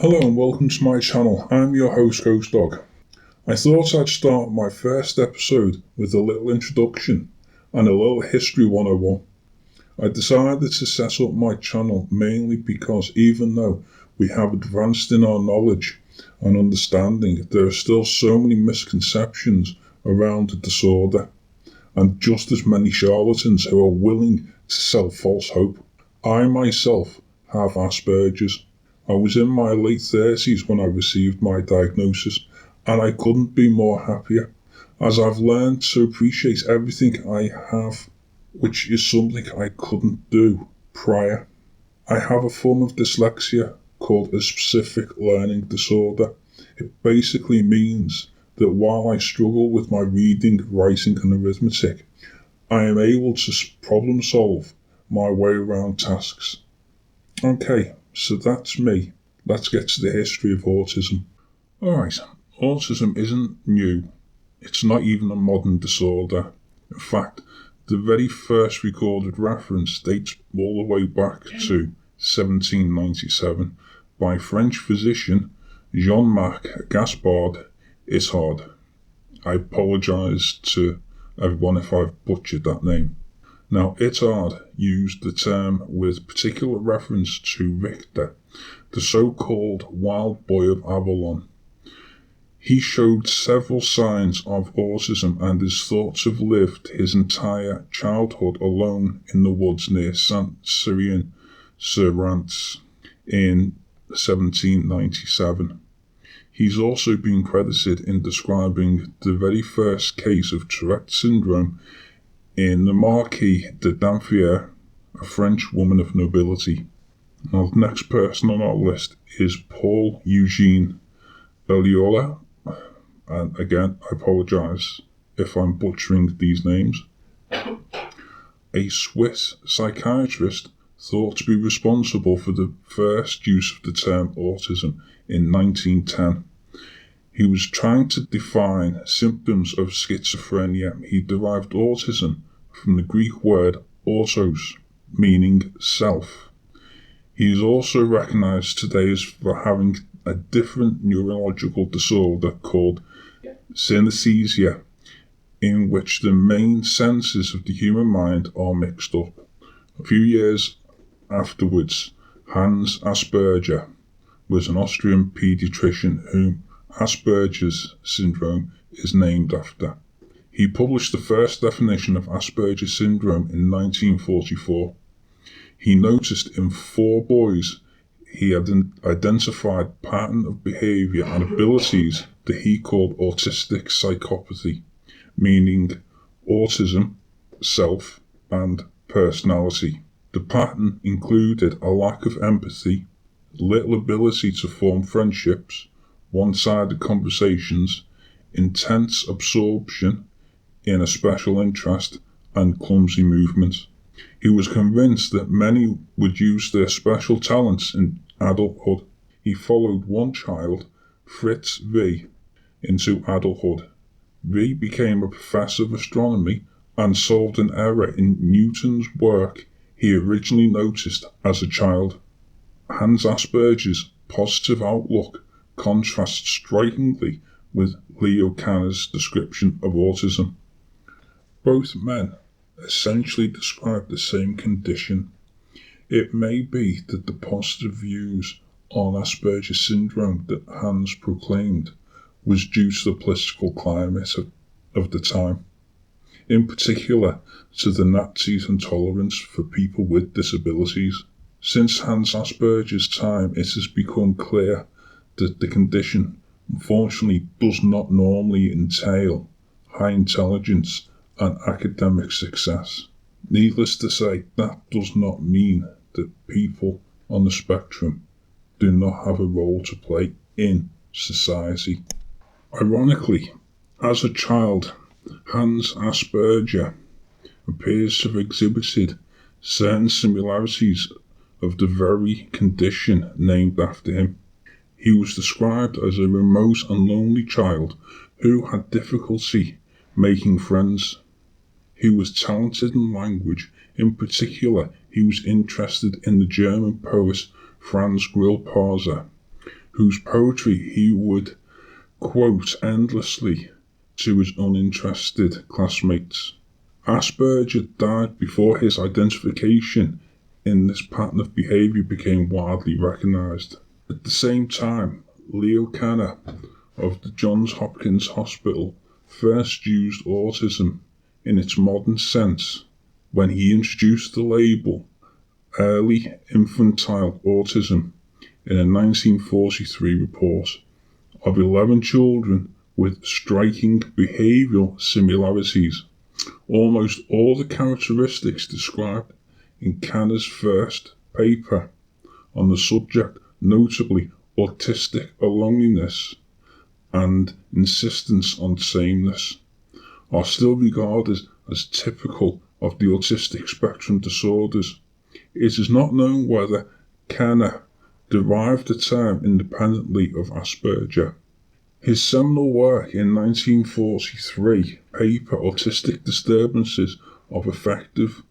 Hello and welcome to my channel. I'm your host, Ghost Dog. I thought I'd start my first episode with a little introduction and a little history 101. I decided to set up my channel mainly because even though we have advanced in our knowledge and understanding, there are still so many misconceptions around the disorder and just as many charlatans who are willing to sell false hope. I myself have Asperger's. I was in my late 30s when I received my diagnosis, and I couldn't be more happier, as I've learned to appreciate everything I have, which is something I couldn't do prior. I have a form of dyslexia called a specific learning disorder. It basically means that while I struggle with my reading, writing and arithmetic, I am able to problem solve my way around tasks. Okay, so that's me. Let's get to the history of autism. Alright, autism isn't new. It's not even a modern disorder. In fact, the very first recorded reference dates all the way back to 1797 by French physician Jean-Marc Gaspard Ishard. I apologise to everyone if I've butchered that name. Now, Ishard used the term with particular reference to Richter, the so-called wild boy of Avalon. He showed several signs of autism and is thought to have lived his entire childhood alone in the woods near Saint-Cyr-sur-Rance in 1797. He's also been credited in describing the very first case of Tourette syndrome in the Marquise de Dampierre, a French woman of nobility. Now, the next person on our list is Paul Eugene Belliola, and again, I apologise if I'm butchering these names. A Swiss psychiatrist thought to be responsible for the first use of the term autism in 1910. He was trying to define symptoms of schizophrenia. He derived autism from the Greek word autos, meaning self. He is also recognised today as for having a different neurological disorder called synesthesia, in which the main senses of the human mind are mixed up. A few years afterwards, Hans Asperger was an Austrian paediatrician whom Asperger's syndrome is named after. He published the first definition of Asperger's syndrome in 1944. He noticed in 4 boys he had an identified pattern of behaviour and abilities that he called autistic psychopathy, meaning autism, self and personality. The pattern included a lack of empathy, little ability to form friendships, one-sided conversations, intense absorption in a special interest, and clumsy movements. He was convinced that many would use their special talents in adulthood. He followed one child, Fritz V, into adulthood. V became a professor of astronomy and solved an error in Newton's work he originally noticed as a child. Hans Asperger's positive outlook contrasts strikingly with Leo Kanner's description of autism. Both men essentially describe the same condition. It may be that the positive views on Asperger's syndrome that Hans proclaimed was due to the political climate of the time, in particular to the Nazis' intolerance for people with disabilities. Since Hans Asperger's time, it has become clear that the condition unfortunately does not normally entail high intelligence and academic success. Needless to say, that does not mean that people on the spectrum do not have a role to play in society. Ironically, as a child, Hans Asperger appears to have exhibited certain similarities of the very condition named after him. He was described as a remote and lonely child who had difficulty making friends. He was talented in language. In particular, he was interested in the German poet Franz Grillparzer, whose poetry he would quote endlessly to his uninterested classmates. Asperger died before his identification in this pattern of behaviour became widely recognised. At the same time, Leo Kanner of the Johns Hopkins Hospital first used autism in its modern sense when he introduced the label early infantile autism in a 1943 report of 11 children with striking behavioural similarities. Almost all the characteristics described in Kanner's first paper on the subject, notably autistic loneliness and insistence on sameness, are still regarded as typical of the autistic spectrum disorders. It is not known whether Kanner derived the term independently of Asperger. His seminal work in 1943, paper Autistic Disturbances of Affective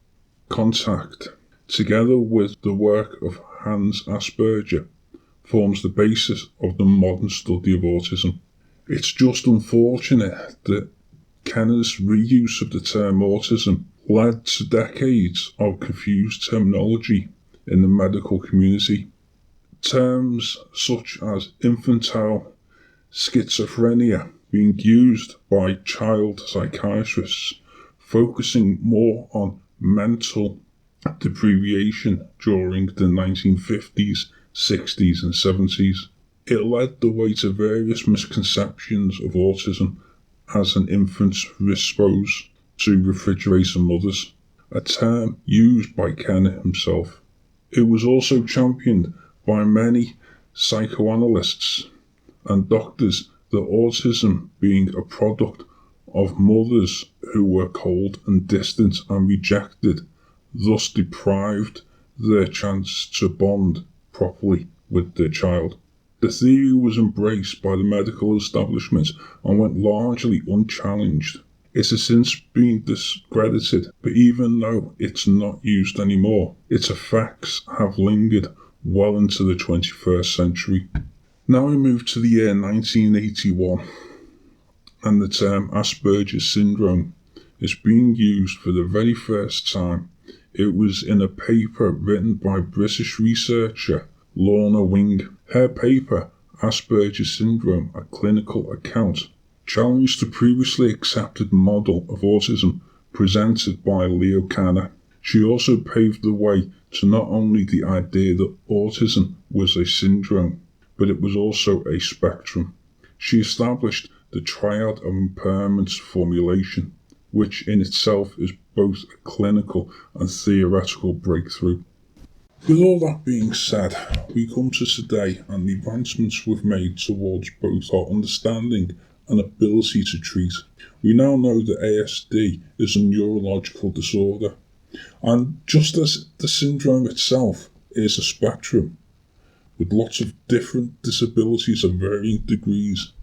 Contact, together with the work of Hans Asperger, forms the basis of the modern study of autism. It's just unfortunate that Kanner's reuse of the term autism led to decades of confused terminology in the medical community. Terms such as infantile schizophrenia being used by child psychiatrists, focusing more on mental deprivation during the 1950s, 60s and 70s. It led the way to various misconceptions of autism as an infant's response to refrigerator mothers, a term used by Kanner himself. It was also championed by many psychoanalysts and doctors that autism being a product of mothers who were cold and distant and rejected, thus deprived their chance to bond properly with their child. The theory was embraced by the medical establishment and went largely unchallenged. It has since been discredited, but even though it's not used anymore, its effects have lingered well into the 21st century. Now we move to the year 1981, and the term Asperger's syndrome is being used for the very first time. It was in a paper written by British researcher Lorna Wing. Her paper, Asperger's Syndrome, a Clinical Account, challenged the previously accepted model of autism presented by Leo Kanner. She also paved the way to not only the idea that autism was a syndrome, but it was also a spectrum. She established the triad of impairments formulation, which in itself is both a clinical and theoretical breakthrough. With all that being said, we come to today and the advancements we've made towards both our understanding and ability to treat. We now know that ASD is a neurological disorder, and just as the syndrome itself is a spectrum, with lots of different disabilities of varying degrees,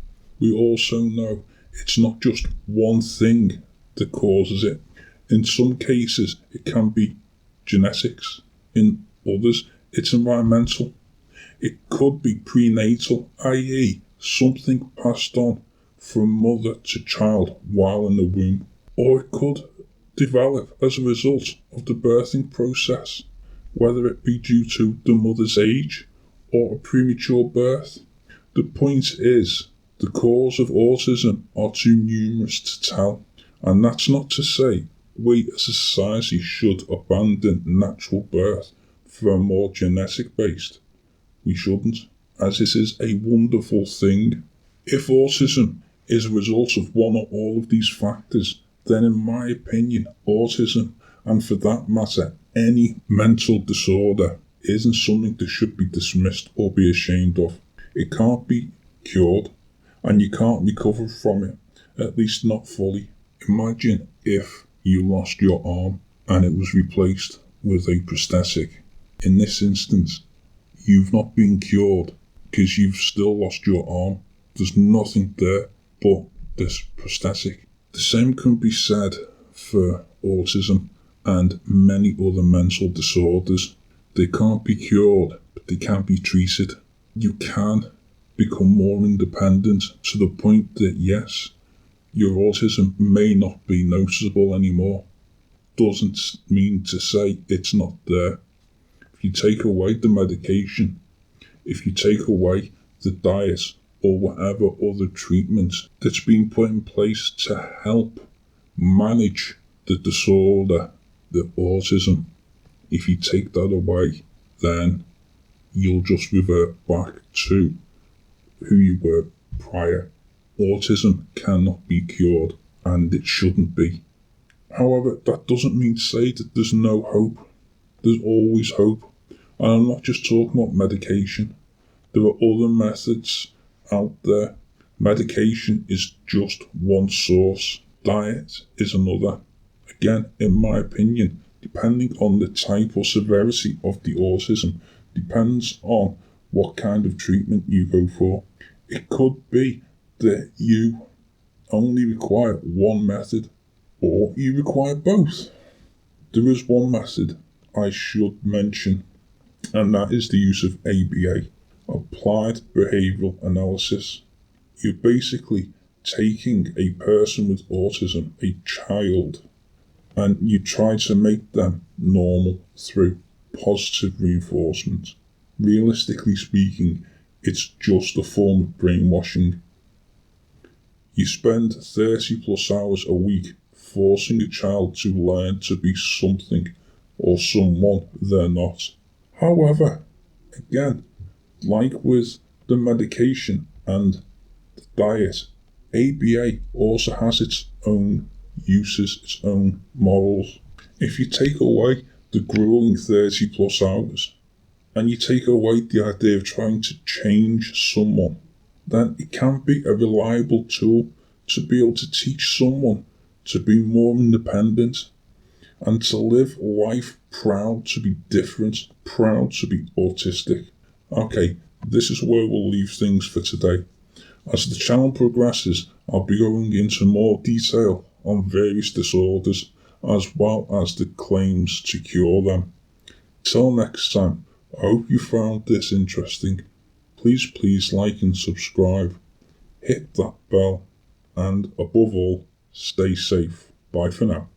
we also know it's not just one thing that causes it. In some cases, it can be genetics. In others, it's environmental. It could be prenatal, i.e., something passed on from mother to child while in the womb. Or it could develop as a result of the birthing process, whether it be due to the mother's age or a premature birth. The point is, the cause of autism are too numerous to tell, and that's not to say we as a society should abandon natural birth for a more genetic based. We shouldn't, as this is a wonderful thing. If autism is a result of one or all of these factors, then in my opinion, autism, and for that matter, any mental disorder, isn't something that should be dismissed or be ashamed of. It can't be cured, and you can't recover from it, at least not fully. Imagine if you lost your arm and it was replaced with a prosthetic. In this instance, you've not been cured because you've still lost your arm. There's nothing there but this prosthetic. The same can be said for autism and many other mental disorders. They can't be cured, but they can be treated. You can become more independent to the point that, yes, your autism may not be noticeable anymore. Doesn't mean to say it's not there. If you take away the medication, if you take away the diet or whatever other treatment that's been put in place to help manage the disorder, the autism, if you take that away, then you'll just revert back to who you were prior. Autism cannot be cured, and it shouldn't be. However, that doesn't mean to say that there's no hope. There's always hope. And I'm not just talking about medication. There are other methods out there. Medication is just one source. Diet is another. Again, in my opinion, depending on the type or severity of the autism, depends on what kind of treatment you go for. It could be that you only require one method, or you require both. There is one method I should mention, and that is the use of ABA, Applied Behavioural Analysis. You're basically taking a person with autism, a child, and you try to make them normal through positive reinforcement. Realistically speaking, it's just a form of brainwashing. You spend 30 plus hours a week forcing a child to learn to be something or someone they're not. However, again, like with the medication and the diet, ABA also has its own uses, its own morals. If you take away the grueling 30 plus hours and you take away the idea of trying to change someone, then it can be a reliable tool to be able to teach someone to be more independent and to live life proud to be different, proud to be autistic. Okay, this is where we'll leave things for today. As the channel progresses, I'll be going into more detail on various disorders as well as the claims to cure them. Till next time, I hope you found this interesting. Please like and subscribe. Hit that bell, and above all, stay safe. Bye for now.